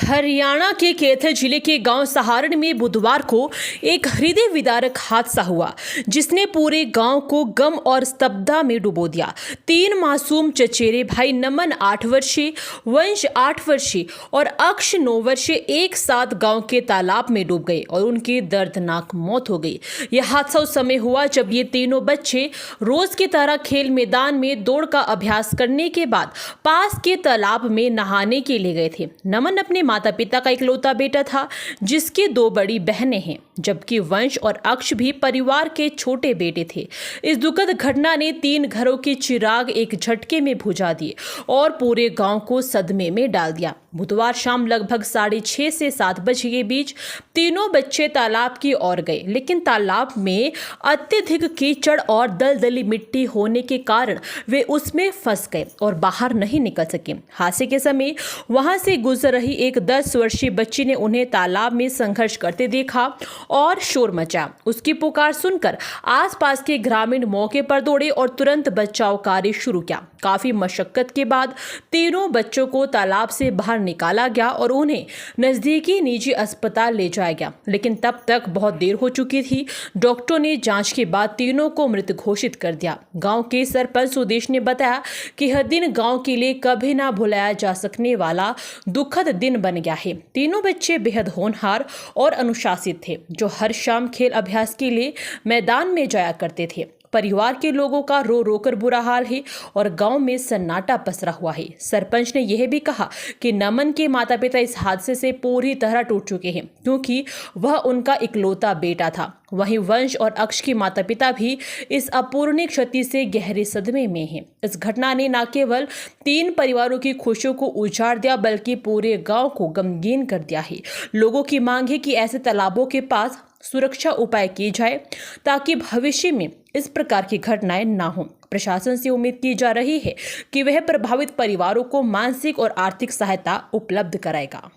हरियाणा के कैथल जिले के गांव सहारण में बुधवार को एक हृदय विदारक हादसा हुआ जिसने पूरे गांव को गम और स्तब्धता में डुबो दिया। 3 मासूम चचेरे भाई नमन 8 वर्षीय, वंश 8 वर्षीय और अक्ष 9 वर्षीय एक साथ गांव के तालाब में डूब गए और उनकी दर्दनाक मौत हो गई। यह हादसा उस समय हुआ जब ये तीनों बच्चे रोज की तरह खेल मैदान में दौड़ का अभ्यास करने के बाद पास के तालाब में नहाने के लिए गए थे। नमन अपने माता पिता का इकलौता बेटा था जिसकी 2 बड़ी बहनें हैं, जबकि वंश और अक्ष भी परिवार के छोटे बेटे थे। इस दुखद घटना ने 3 घरों के चिराग एक झटके में बुझा दिए और पूरे गांव को सदमे में डाल दिया। बुधवार शाम लगभग 6:30 से 7 बजे के बीच तीनों बच्चे तालाब की ओर गए, लेकिन तालाब में अत्यधिक कीचड़ और दलदली मिट्टी होने के कारण वे उसमें फंस गए और बाहर नहीं निकल सके। हादसे के समय वहां से गुजर रही एक 10 वर्षीय बच्ची ने उन्हें तालाब में संघर्ष करते देखा और शोर मचा। उसकी पुकार सुनकर आसपास के ग्रामीण मौके पर दौड़े और तुरंत बचाव कार्य शुरू किया। काफी मशक्कत के बाद तीनों बच्चों को तालाब से बाहर निकाला गया और उन्हें नजदीकी निजी अस्पताल ले जाया गया, लेकिन तब तक बहुत देर हो चुकी थी। डॉक्टरों ने जांच के बाद तीनों को मृत घोषित कर दिया। गांव के सरपंच सुदेश ने बताया कि यह दिन गांव के लिए कभी ना भुलाया जा सकने वाला दुखद दिन बन गया है। तीनों बच्चे बेहद होनहार और अनुशासित थे, जो हर शाम खेल अभ्यास के लिए मैदान में जाया करते थे। परिवार के लोगों का रो रो कर बुरा हाल है और गांव में सन्नाटा पसरा हुआ है। सरपंच ने यह भी कहा कि नमन के माता पिता इस हादसे से पूरी तरह टूट चुके हैं, क्योंकि वह उनका इकलौता बेटा था। वहीं वंश और अक्ष के माता पिता भी इस अपूरणीय क्षति से गहरे सदमे में हैं। इस घटना ने न केवल 3 परिवारों की खुशियों को उजाड़ दिया, बल्कि पूरे गांव को गमगीन कर दिया है। लोगों की मांग है कि ऐसे तालाबों के पास सुरक्षा उपाय किए जाए ताकि भविष्य में इस प्रकार की घटनाएं ना हो। प्रशासन से उम्मीद की जा रही है कि वह प्रभावित परिवारों को मानसिक और आर्थिक सहायता उपलब्ध कराएगा।